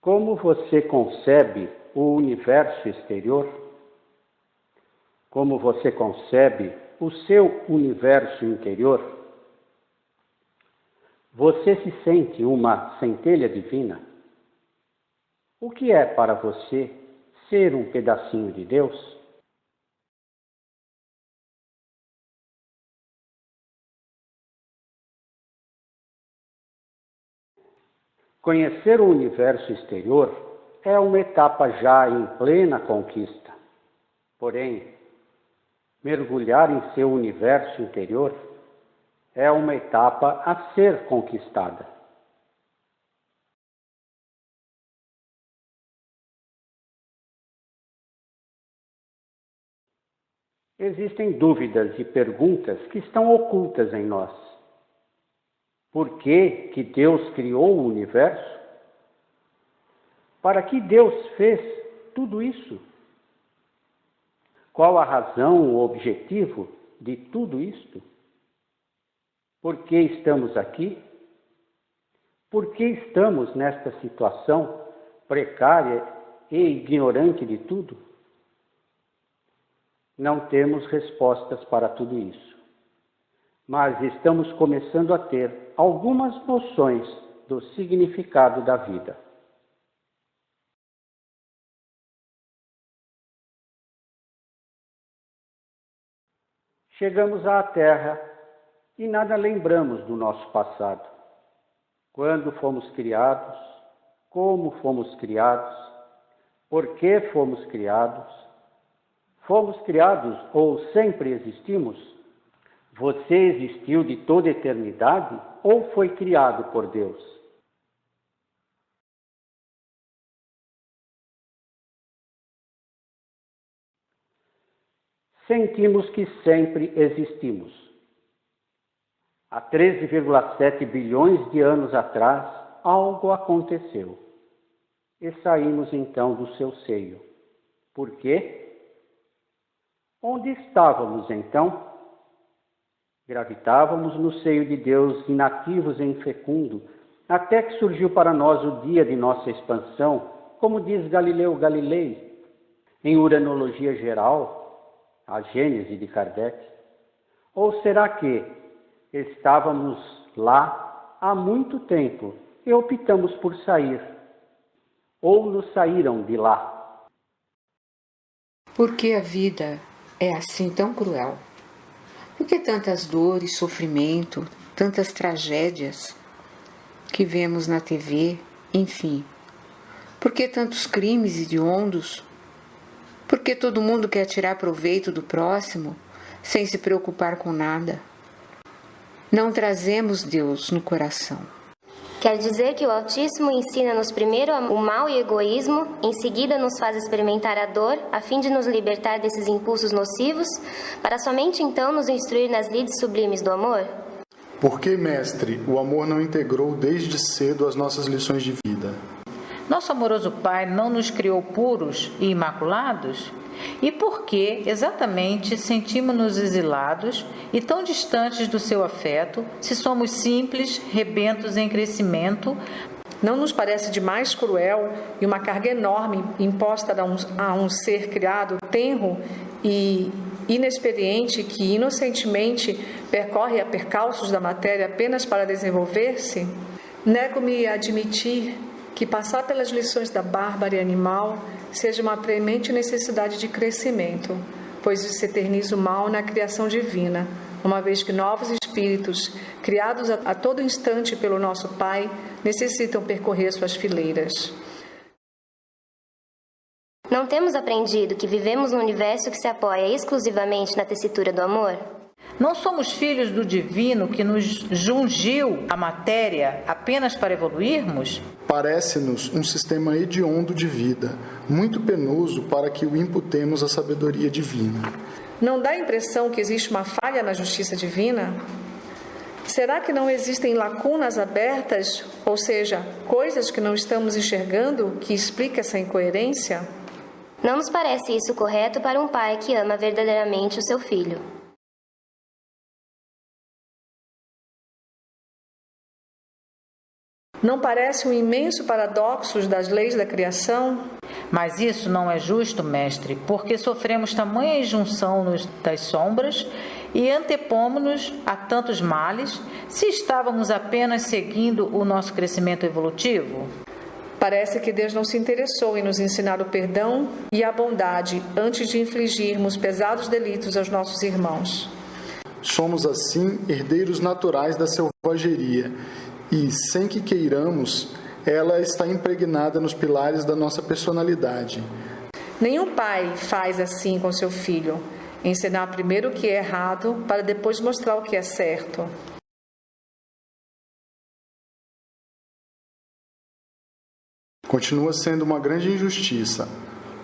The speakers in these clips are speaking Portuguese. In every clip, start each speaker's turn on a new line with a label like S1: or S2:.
S1: Como você concebe o universo exterior? Como você concebe o seu universo interior? Você se sente uma centelha divina? O que é para você ser um pedacinho de Deus? Conhecer o universo exterior é uma etapa já em plena conquista. Porém, mergulhar em seu universo interior é uma etapa a ser conquistada. Existem dúvidas e perguntas que estão ocultas em nós. Por que Deus criou o universo? Para que Deus fez tudo isso? Qual a razão, o objetivo de tudo isto? Por que estamos aqui? Por que estamos nesta situação precária e ignorante de tudo? Não temos respostas para tudo isso, mas estamos começando a ter algumas noções do significado da vida. Chegamos à Terra e nada lembramos do nosso passado. Quando fomos criados, como fomos criados, por que fomos criados ou sempre existimos? Você existiu de toda a eternidade ou foi criado por Deus? Sentimos que sempre existimos. Há 13,7 bilhões de anos atrás, algo aconteceu. E saímos então do seu seio. Por quê? Onde estávamos então? Gravitávamos no seio de Deus, inativos e infecundo, até que surgiu para nós o dia de nossa expansão, como diz Galileu Galilei, em Uranologia Geral, a Gênese de Kardec. Ou será que estávamos lá há muito tempo e optamos por sair? Ou nos saíram de lá?
S2: Por que a vida é assim tão cruel? Por que tantas dores, sofrimento, tantas tragédias que vemos na TV, enfim? Por que tantos crimes hediondos? Por que todo mundo quer tirar proveito do próximo sem se preocupar com nada? Não trazemos Deus no coração.
S3: Quer dizer que o Altíssimo ensina-nos primeiro o mal e o egoísmo, em seguida nos faz experimentar a dor, a fim de nos libertar desses impulsos nocivos, para somente então nos instruir nas lides sublimes do amor?
S4: Porque, mestre, o amor não integrou desde cedo as nossas lições de vida?
S5: Nosso amoroso Pai não nos criou puros e imaculados? E por que, exatamente, sentimos-nos exilados e tão distantes do seu afeto, se somos simples, rebentos em crescimento?
S6: Não nos parece demais cruel e uma carga enorme imposta a um ser criado tenro e inexperiente que inocentemente percorre a percalços da matéria apenas para desenvolver-se? Nego-me a admitir que passar pelas lições da bárbara animal seja uma premente necessidade de crescimento, pois se eterniza o mal na criação divina, uma vez que novos espíritos, criados a todo instante pelo nosso Pai, necessitam percorrer suas fileiras.
S3: Não temos aprendido que vivemos num universo que se apoia exclusivamente na tessitura do amor?
S5: Não somos filhos do divino que nos jungiu a matéria apenas para evoluirmos?
S4: Parece-nos um sistema hediondo de vida, muito penoso para que o imputemos à sabedoria divina.
S6: Não dá a impressão que existe uma falha na justiça divina? Será que não existem lacunas abertas, ou seja, coisas que não estamos enxergando, que explica essa incoerência?
S3: Não nos parece isso correto para um pai que ama verdadeiramente o seu filho.
S6: Não parece um imenso paradoxo das leis da criação?
S5: Mas isso não é justo, mestre, porque sofremos tamanha injunção das sombras e antepomos-nos a tantos males, se estávamos apenas seguindo o nosso crescimento evolutivo?
S6: Parece que Deus não se interessou em nos ensinar o perdão e a bondade antes de infligirmos pesados delitos aos nossos irmãos.
S4: Somos, assim, herdeiros naturais da selvageria e, sem que queiramos, ela está impregnada nos pilares da nossa personalidade.
S6: Nenhum pai faz assim com seu filho, ensinar primeiro o que é errado para depois mostrar o que é certo.
S4: Continua sendo uma grande injustiça.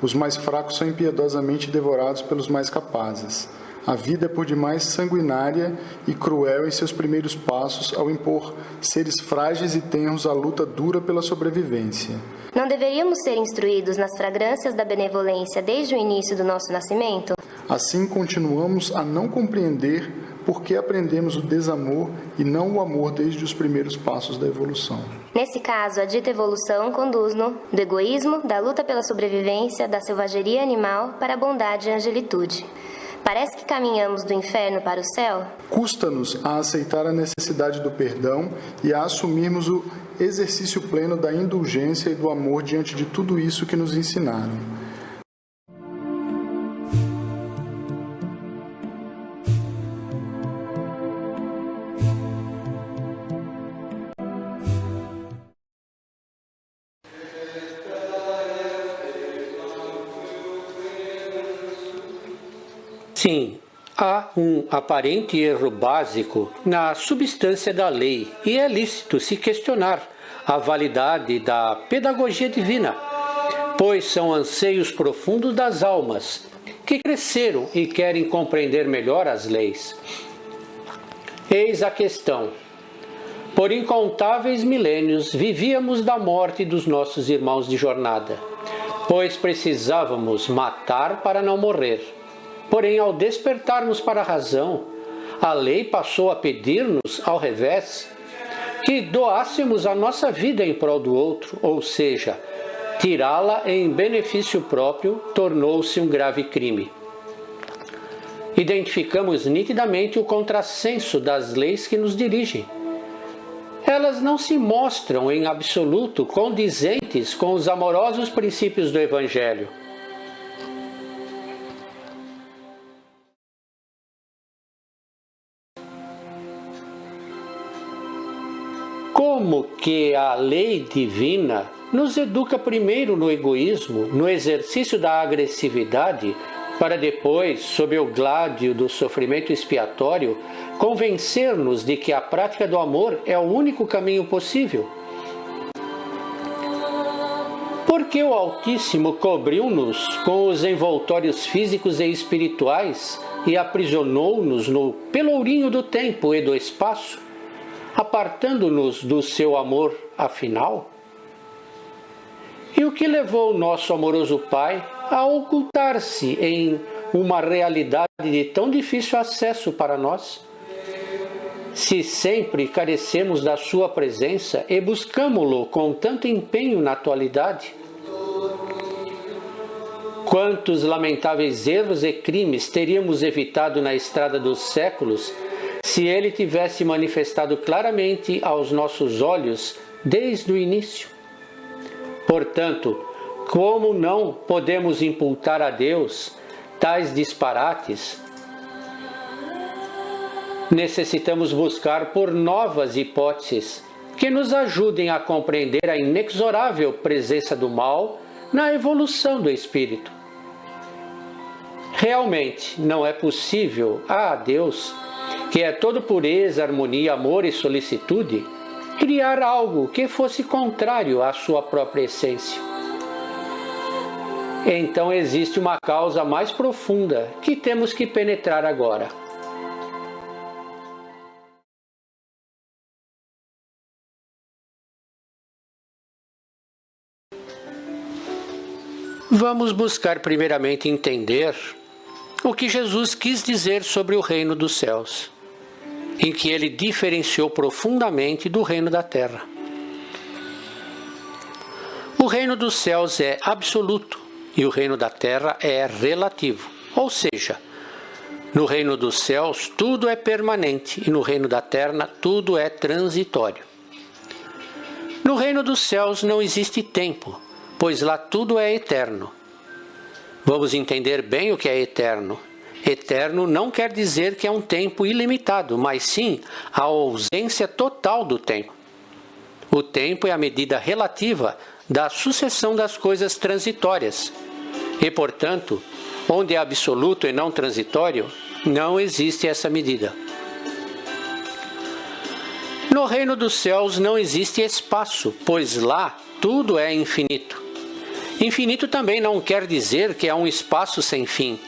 S4: Os mais fracos são impiedosamente devorados pelos mais capazes. A vida é por demais sanguinária e cruel em seus primeiros passos ao impor seres frágeis e tenros à luta dura pela sobrevivência.
S3: Não deveríamos ser instruídos nas fragrâncias da benevolência desde o início do nosso nascimento?
S4: Assim, continuamos a não compreender por que aprendemos o desamor e não o amor desde os primeiros passos da evolução.
S3: Nesse caso, a dita evolução conduz-nos do egoísmo, da luta pela sobrevivência, da selvageria animal para a bondade e a angelitude. Parece que caminhamos do inferno para o céu?
S4: Custa-nos a aceitar a necessidade do perdão e a assumirmos o exercício pleno da indulgência e do amor diante de tudo isso que nos ensinaram.
S1: Sim, há um aparente erro básico na substância da lei e é lícito se questionar a validade da pedagogia divina, pois são anseios profundos das almas que cresceram e querem compreender melhor as leis. Eis a questão. Por incontáveis milênios vivíamos da morte dos nossos irmãos de jornada, pois precisávamos matar para não morrer. Porém, ao despertarmos para a razão, a lei passou a pedir-nos, ao revés, que doássemos a nossa vida em prol do outro, ou seja, tirá-la em benefício próprio tornou-se um grave crime. Identificamos nitidamente o contrassenso das leis que nos dirigem. Elas não se mostram em absoluto condizentes com os amorosos princípios do Evangelho. Como que a lei divina nos educa primeiro no egoísmo, no exercício da agressividade, para depois, sob o gládio do sofrimento expiatório, convencer-nos de que a prática do amor é o único caminho possível? Porque o Altíssimo cobriu-nos com os envoltórios físicos e espirituais e aprisionou-nos no pelourinho do tempo e do espaço, apartando-nos do seu amor afinal? E o que levou o nosso amoroso Pai a ocultar-se em uma realidade de tão difícil acesso para nós? Se sempre carecemos da sua presença e buscamo-lo com tanto empenho na atualidade? Quantos lamentáveis erros e crimes teríamos evitado na estrada dos séculos se ele tivesse manifestado claramente aos nossos olhos desde o início? Portanto, como não podemos imputar a Deus tais disparates, necessitamos buscar por novas hipóteses que nos ajudem a compreender a inexorável presença do mal na evolução do espírito. Realmente não é possível a Deus, que é todo pureza, harmonia, amor e solicitude, criar algo que fosse contrário à sua própria essência. Então existe uma causa mais profunda que temos que penetrar agora. Vamos buscar primeiramente entender o que Jesus quis dizer sobre o reino dos céus, em que ele diferenciou profundamente do reino da terra.
S7: O reino dos céus é absoluto e o reino da terra é relativo. Ou seja, no reino dos céus tudo é permanente e no reino da terra tudo é transitório. No reino dos céus não existe tempo, pois lá tudo é eterno. Vamos entender bem o que é eterno. Eterno não quer dizer que é um tempo ilimitado, mas sim a ausência total do tempo. O tempo é a medida relativa da sucessão das coisas transitórias. E, portanto, onde é absoluto e não transitório, não existe essa medida. No reino dos céus não existe espaço, pois lá tudo é infinito. Infinito também não quer dizer que é um espaço sem fim,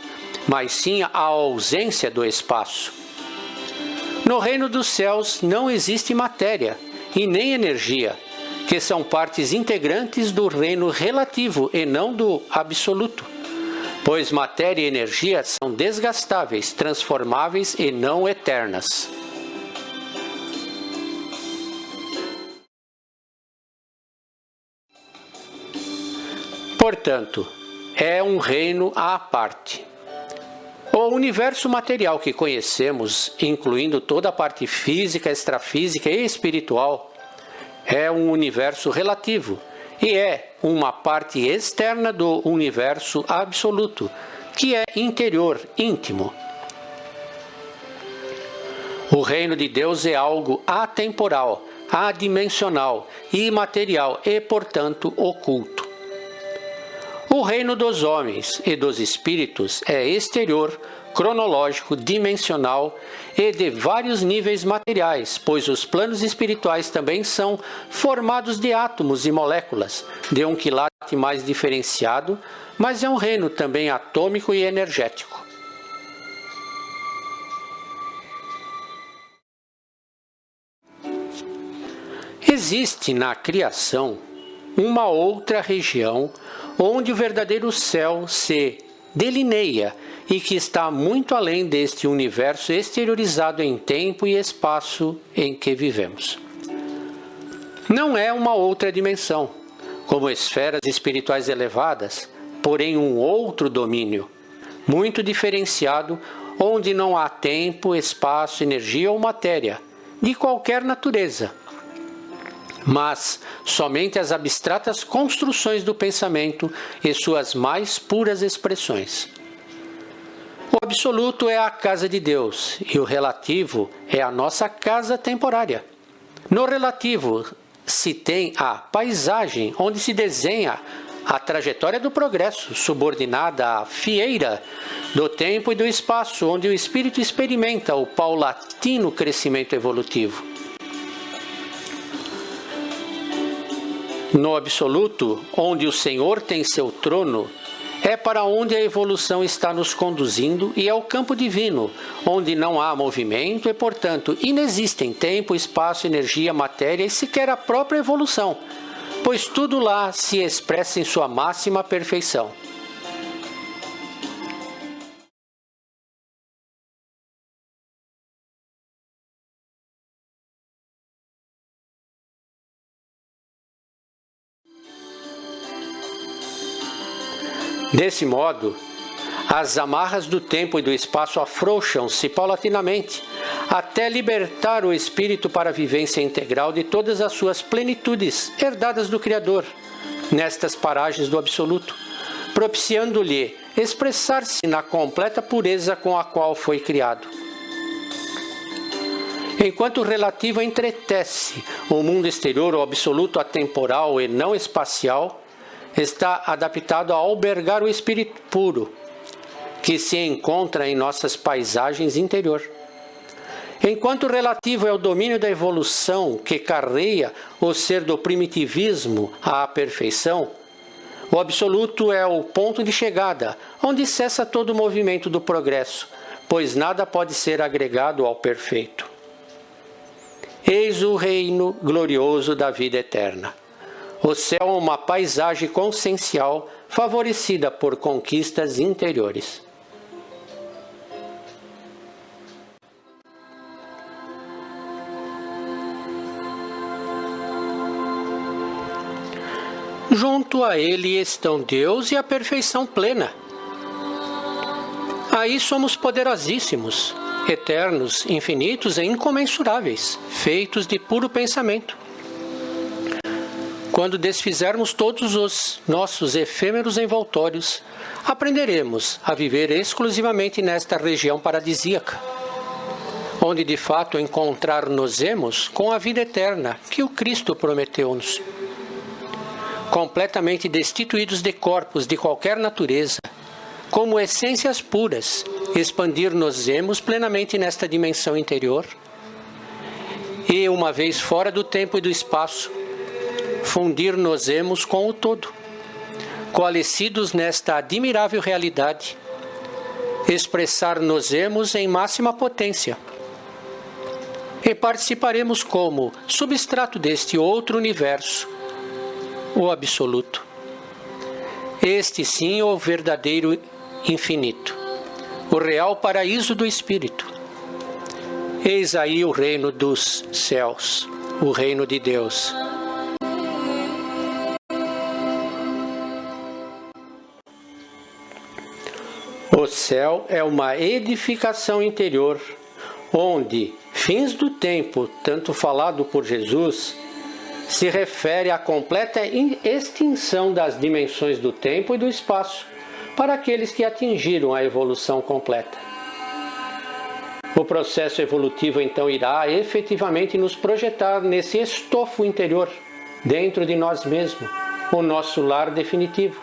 S7: mas sim a ausência do espaço. No reino dos céus não existe matéria e nem energia, que são partes integrantes do reino relativo e não do absoluto, pois matéria e energia são desgastáveis, transformáveis e não eternas. Portanto, é um reino à parte. O universo material que conhecemos, incluindo toda a parte física, extrafísica e espiritual, é um universo relativo e é uma parte externa do universo absoluto, que é interior, íntimo. O reino de Deus é algo atemporal, adimensional, imaterial e, portanto, oculto. O reino dos homens e dos espíritos é exterior, cronológico, dimensional e de vários níveis materiais, pois os planos espirituais também são formados de átomos e moléculas, de um quilate mais diferenciado, mas é um reino também atômico e energético. Existe na criação uma outra região onde o verdadeiro céu se delineia e que está muito além deste universo exteriorizado em tempo e espaço em que vivemos. Não é uma outra dimensão, como esferas espirituais elevadas, porém um outro domínio, muito diferenciado, onde não há tempo, espaço, energia ou matéria, de qualquer natureza, mas somente as abstratas construções do pensamento e suas mais puras expressões. O absoluto é a casa de Deus e o relativo é a nossa casa temporária. No relativo se tem a paisagem onde se desenha a trajetória do progresso, subordinada à fieira do tempo e do espaço, onde o espírito experimenta o paulatino crescimento evolutivo. No absoluto, onde o Senhor tem seu trono, é para onde a evolução está nos conduzindo e é o campo divino, onde não há movimento e, portanto, inexistem tempo, espaço, energia, matéria e sequer a própria evolução, pois tudo lá se expressa em sua máxima perfeição. Desse modo, as amarras do tempo e do espaço afrouxam-se paulatinamente, até libertar o espírito para a vivência integral de todas as suas plenitudes herdadas do Criador, nestas paragens do absoluto, propiciando-lhe expressar-se na completa pureza com a qual foi criado. Enquanto o relativo entretece o mundo exterior, o absoluto atemporal e não espacial, está adaptado a albergar o espírito puro, que se encontra em nossas paisagens interior. Enquanto o relativo é o domínio da evolução que carreia o ser do primitivismo à perfeição, o absoluto é o ponto de chegada, onde cessa todo o movimento do progresso, pois nada pode ser agregado ao perfeito. Eis o reino glorioso da vida eterna. O céu é uma paisagem consciencial favorecida por conquistas interiores. junto a Ele estão Deus e a perfeição plena. Aí somos poderosíssimos, eternos, infinitos e incomensuráveis, feitos de puro pensamento. Quando desfizermos todos os nossos efêmeros envoltórios, aprenderemos a viver exclusivamente nesta região paradisíaca, onde de fato encontrar-nos-emos com a vida eterna que o Cristo prometeu-nos. Completamente destituídos de corpos de qualquer natureza, como essências puras, expandir-nos-emos plenamente nesta dimensão interior e, uma vez fora do tempo e do espaço, fundir-nos-emos com o todo, coalescidos nesta admirável realidade, expressar-nos-emos em máxima potência e participaremos como substrato deste outro universo, o absoluto. Este sim é o verdadeiro infinito, o real paraíso do Espírito. Eis aí o reino dos céus, o reino de Deus. O céu é uma edificação interior, onde fins do tempo, tanto falado por Jesus, se refere à completa extinção das dimensões do tempo e do espaço para aqueles que atingiram a evolução completa. O processo evolutivo então irá efetivamente nos projetar nesse estofo interior, dentro de nós mesmos, o nosso lar definitivo.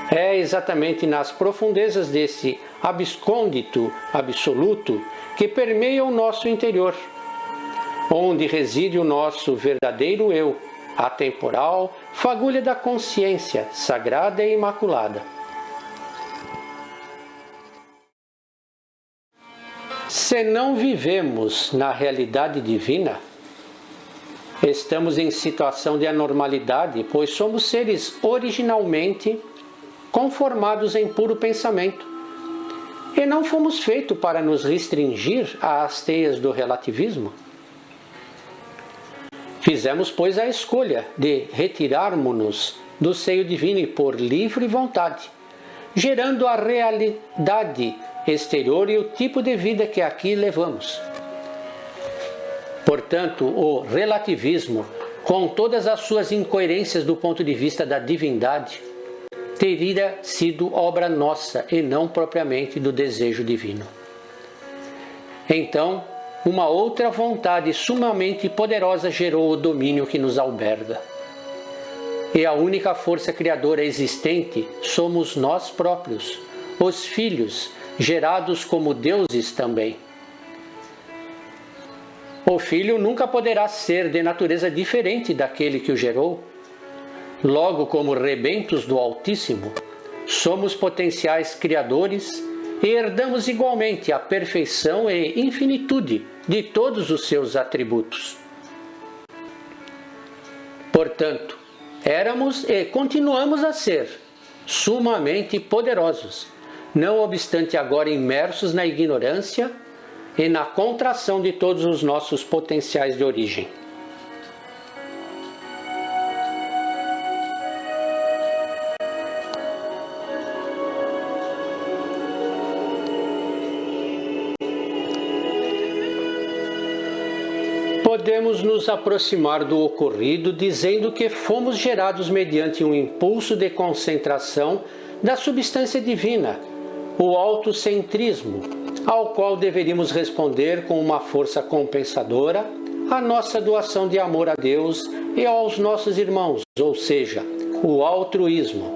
S7: É exatamente nas profundezas desse abscôndito absoluto que permeia o nosso interior, onde reside o nosso verdadeiro eu, atemporal, fagulha da consciência, sagrada e imaculada. Se não vivemos na realidade divina, estamos em situação de anormalidade, pois somos seres originalmente conformados em puro pensamento, e não fomos feitos para nos restringir às teias do relativismo. Fizemos, pois, a escolha de retirarmos-nos do seio divino e por livre vontade, gerando a realidade exterior e o tipo de vida que aqui levamos. Portanto, o relativismo, com todas as suas incoerências do ponto de vista da divindade, teria sido obra nossa e não propriamente do desejo divino. Então, uma outra vontade sumamente poderosa gerou o domínio que nos alberga. E a única força criadora existente somos nós próprios, os filhos, gerados como deuses também. O filho nunca poderá ser de natureza diferente daquele que o gerou. Logo, como rebentos do Altíssimo, somos potenciais criadores e herdamos igualmente a perfeição e infinitude de todos os seus atributos. Portanto, éramos e continuamos a ser sumamente poderosos, não obstante agora imersos na ignorância e na contração de todos os nossos potenciais de origem. Podemos nos aproximar do ocorrido dizendo que fomos gerados mediante um impulso de concentração da substância divina, o autocentrismo, ao qual deveríamos responder com uma força compensadora a nossa doação de amor a Deus e aos nossos irmãos, ou seja, o altruísmo.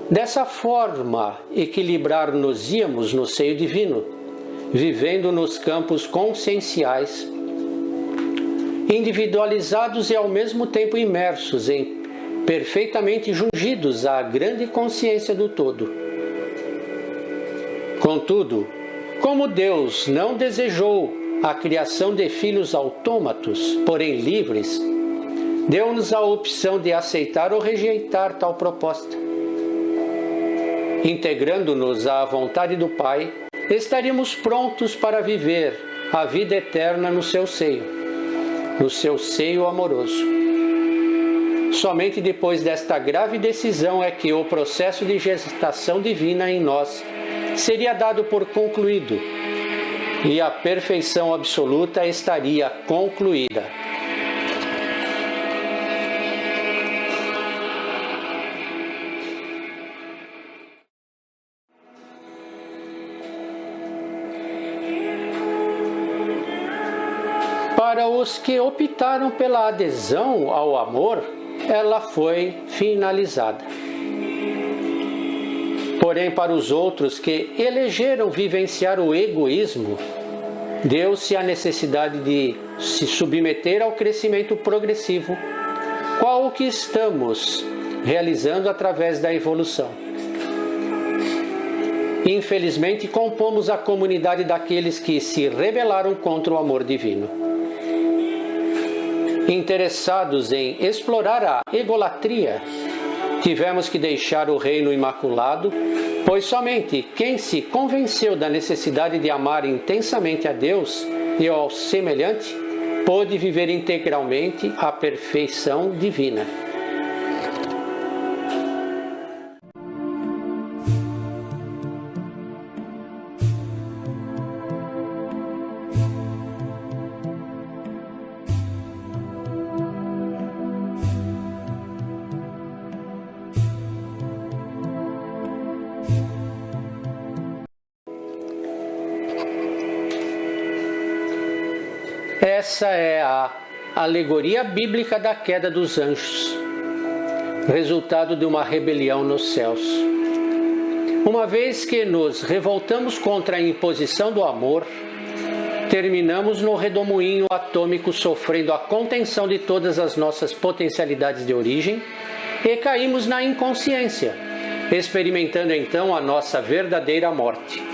S7: Dessa forma, equilibrar-nos-íamos no seio divino, vivendo nos campos conscienciais, individualizados e ao mesmo tempo imersos em perfeitamente jungidos à grande consciência do todo. Contudo, como Deus não desejou a criação de filhos autômatos, porém livres, deu-nos a opção de aceitar ou rejeitar tal proposta. Integrando-nos à vontade do Pai, estaríamos prontos para viver a vida eterna no seu seio amoroso. Somente depois desta grave decisão é que o processo de gestação divina em nós seria dado por concluído e a perfeição absoluta estaria concluída. Para os que optaram pela adesão ao amor, ela foi finalizada. Porém, para os outros que elegeram vivenciar o egoísmo, deu-se a necessidade de se submeter ao crescimento progressivo, qual o que estamos realizando através da evolução. Infelizmente, compomos a comunidade daqueles que se rebelaram contra o amor divino. Interessados em explorar a egolatria, tivemos que deixar o reino imaculado, pois somente quem se convenceu da necessidade de amar intensamente a Deus e ao semelhante pôde viver integralmente a perfeição divina. Essa é a alegoria bíblica da queda dos anjos, resultado de uma rebelião nos céus. Uma vez que nos revoltamos contra a imposição do amor, terminamos no redemoinho atômico sofrendo a contenção de todas as nossas potencialidades de origem e caímos na inconsciência, experimentando então a nossa verdadeira morte.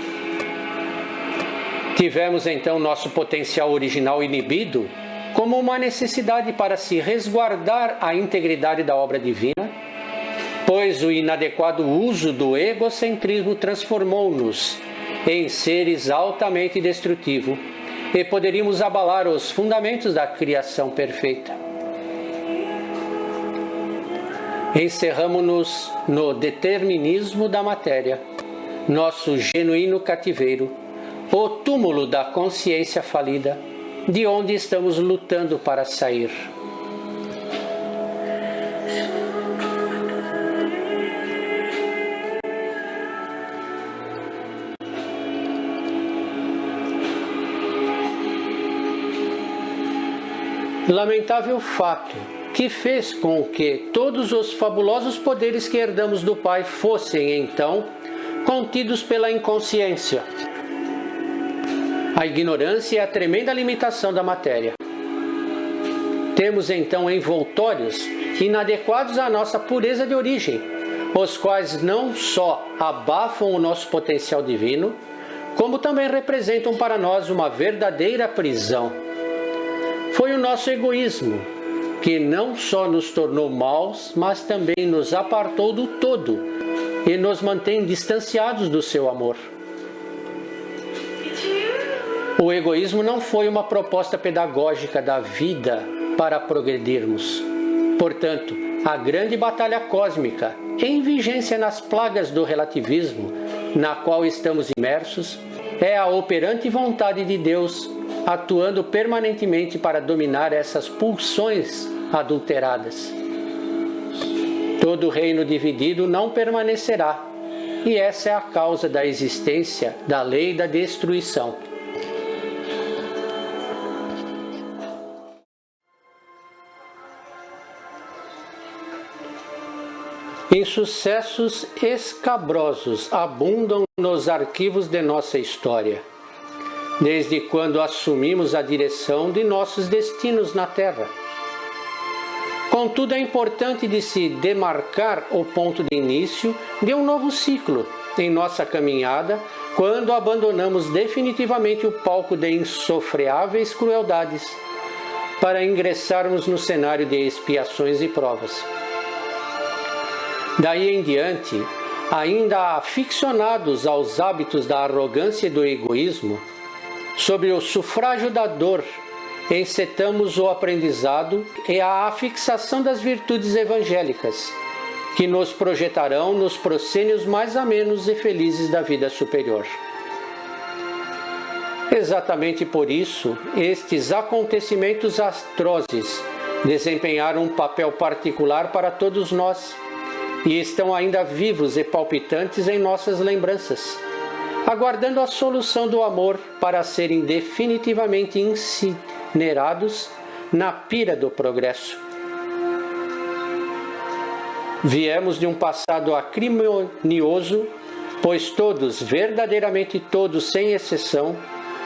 S7: Tivemos então nosso potencial original inibido como uma necessidade para se resguardar a integridade da obra divina, pois o inadequado uso do egocentrismo transformou-nos em seres altamente destrutivos e poderíamos abalar os fundamentos da criação perfeita. Encerramo-nos no determinismo da matéria, nosso genuíno cativeiro, o túmulo da consciência falida, de onde estamos lutando para sair. Lamentável fato que fez com que todos os fabulosos poderes que herdamos do Pai fossem, então, contidos pela inconsciência. A ignorância é a tremenda limitação da matéria. Temos então envoltórios inadequados à nossa pureza de origem, os quais não só abafam o nosso potencial divino, como também representam para nós uma verdadeira prisão. Foi o nosso egoísmo que não só nos tornou maus, mas também nos apartou do todo e nos mantém distanciados do seu amor. O egoísmo não foi uma proposta pedagógica da vida para progredirmos. Portanto, a grande batalha cósmica, em vigência nas plagas do relativismo, na qual estamos imersos, é a operante vontade de Deus, atuando permanentemente para dominar essas pulsões adulteradas. Todo reino dividido não permanecerá, e essa é a causa da existência da lei da destruição. Insucessos escabrosos abundam nos arquivos de nossa história, desde quando assumimos a direção de nossos destinos na Terra. Contudo, é importante de se demarcar o ponto de início de um novo ciclo em nossa caminhada, quando abandonamos definitivamente o palco de insofreáveis crueldades, para ingressarmos no cenário de expiações e provas. Daí em diante, ainda aficionados aos hábitos da arrogância e do egoísmo, sob o sufrágio da dor encetamos o aprendizado e a fixação das virtudes evangélicas, que nos projetarão nos proscênios mais amenos e felizes da vida superior. Exatamente por isso, estes acontecimentos atrozes desempenharam um papel particular para todos nós e estão ainda vivos e palpitantes em nossas lembranças, aguardando a solução do amor para serem definitivamente incinerados na pira do progresso. Viemos de um passado acrimonioso, pois todos, verdadeiramente todos, sem exceção,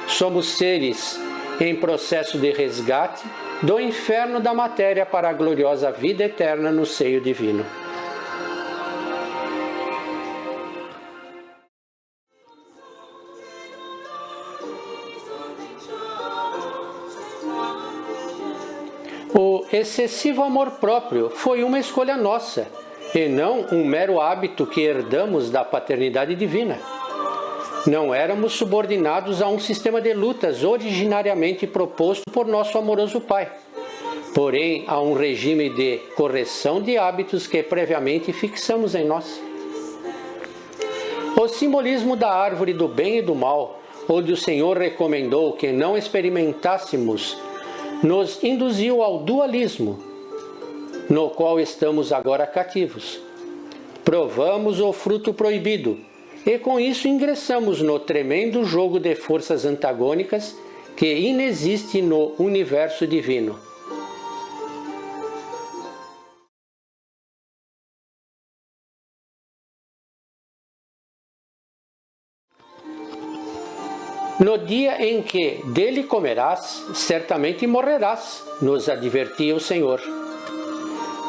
S7: somos seres em processo de resgate do inferno da matéria para a gloriosa vida eterna no seio divino. O excessivo amor próprio foi uma escolha nossa, e não um mero hábito que herdamos da paternidade divina. Não éramos subordinados a um sistema de lutas originariamente proposto por nosso amoroso Pai, porém a um regime de correção de hábitos que previamente fixamos em nós. O simbolismo da árvore do bem e do mal, onde o Senhor recomendou que não experimentássemos, nos induziu ao dualismo, no qual estamos agora cativos. Provamos o fruto proibido, e com isso ingressamos no tremendo jogo de forças antagônicas que inexiste no universo divino. No dia em que dele comerás, certamente morrerás, nos advertia o Senhor.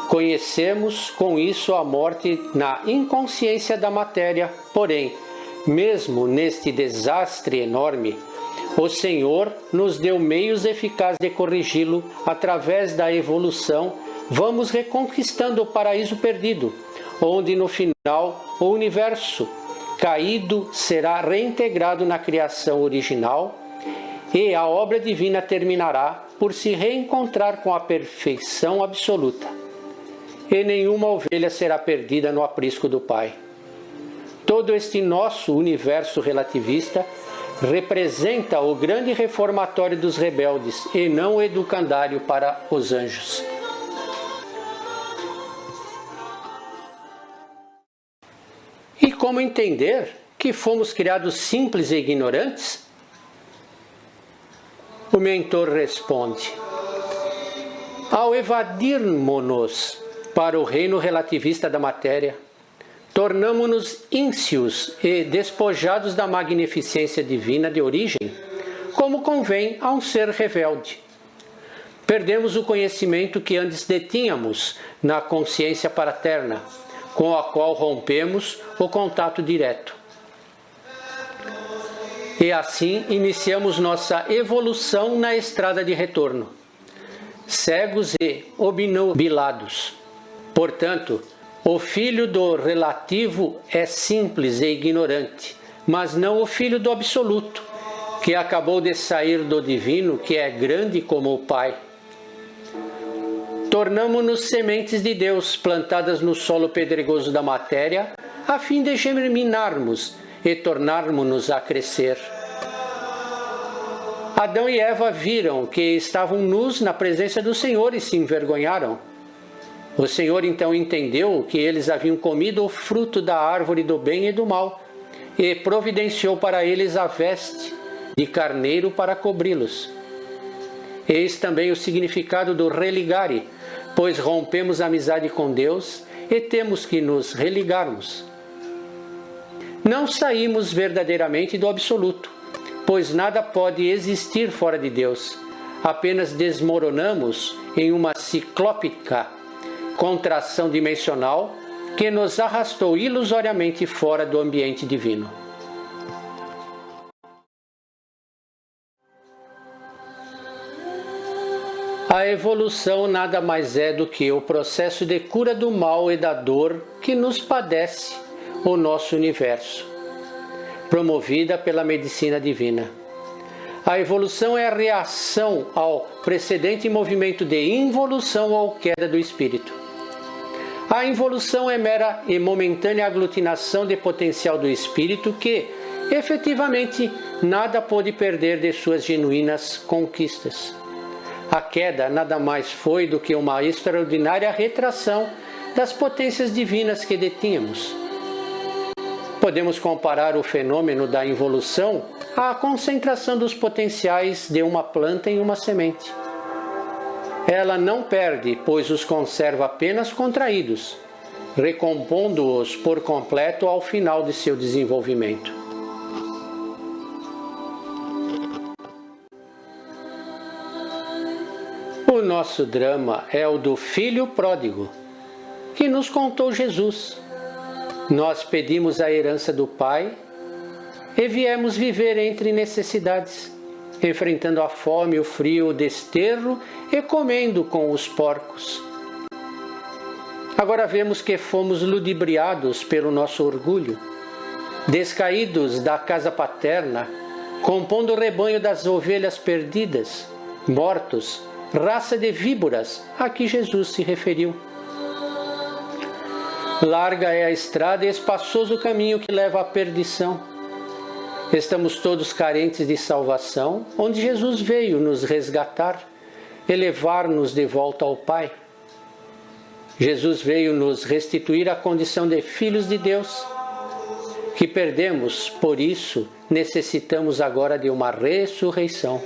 S7: Conhecemos com isso a morte na inconsciência da matéria, porém, mesmo neste desastre enorme, o Senhor nos deu meios eficazes de corrigi-lo. Através da evolução, vamos reconquistando o paraíso perdido, onde no final o universo caído será reintegrado na criação original e a obra divina terminará por se reencontrar com a perfeição absoluta. E nenhuma ovelha será perdida no aprisco do Pai. Todo este nosso universo relativista representa o grande reformatório dos rebeldes e não o educandário para os anjos. E como entender que fomos criados simples e ignorantes? O mentor responde: ao evadirmos-nos para o reino relativista da matéria, tornamo-nos íncios e despojados da magnificência divina de origem, como convém a um ser rebelde. Perdemos o conhecimento que antes detínhamos na consciência paterna, com a qual rompemos o contato direto. E assim iniciamos nossa evolução na estrada de retorno, cegos e obnubilados. Portanto, o filho do relativo é simples e ignorante, mas não o filho do absoluto, que acabou de sair do divino, que é grande como o Pai. Tornamo-nos sementes de Deus, plantadas no solo pedregoso da matéria, a fim de germinarmos e tornarmos-nos a crescer. Adão e Eva viram que estavam nus na presença do Senhor e se envergonharam. O Senhor então entendeu que eles haviam comido o fruto da árvore do bem e do mal e providenciou para eles a veste de carneiro para cobri-los. Eis também o significado do religare, pois rompemos a amizade com Deus e temos que nos religarmos. Não saímos verdadeiramente do absoluto, pois nada pode existir fora de Deus. Apenas desmoronamos em uma ciclópica contração dimensional que nos arrastou ilusoriamente fora do ambiente divino. A evolução nada mais é do que o processo de cura do mal e da dor que nos padece o nosso universo, promovida pela medicina divina. A evolução é a reação ao precedente movimento de involução ou queda do espírito. A involução é mera e momentânea aglutinação de potencial do espírito que, efetivamente, nada pôde perder de suas genuínas conquistas. A queda nada mais foi do que uma extraordinária retração das potências divinas que detínhamos. Podemos comparar o fenômeno da involução à concentração dos potenciais de uma planta em uma semente. Ela não perde, pois os conserva apenas contraídos, recompondo-os por completo ao final de seu desenvolvimento. O nosso drama é o do filho pródigo, que nos contou Jesus. Nós pedimos a herança do Pai e viemos viver entre necessidades, enfrentando a fome, o frio, o desterro e comendo com os porcos. Agora vemos que fomos ludibriados pelo nosso orgulho, descaídos da casa paterna, compondo o rebanho das ovelhas perdidas, mortos, raça de víboras a que Jesus se referiu. Larga é a estrada e espaçoso o caminho que leva à perdição. Estamos todos carentes de salvação, onde Jesus veio nos resgatar e levar-nos de volta ao Pai. Jesus veio nos restituir a condição de filhos de Deus, que perdemos, por isso necessitamos agora de uma ressurreição.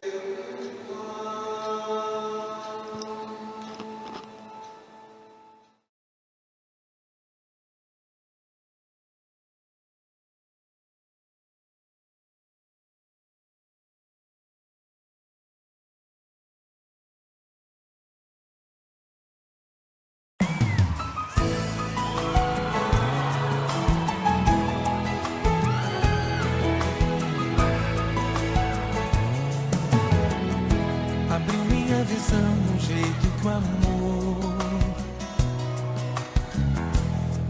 S8: Um jeito do amor,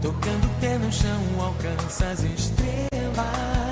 S8: tocando o pé no chão, alcança as estrelas.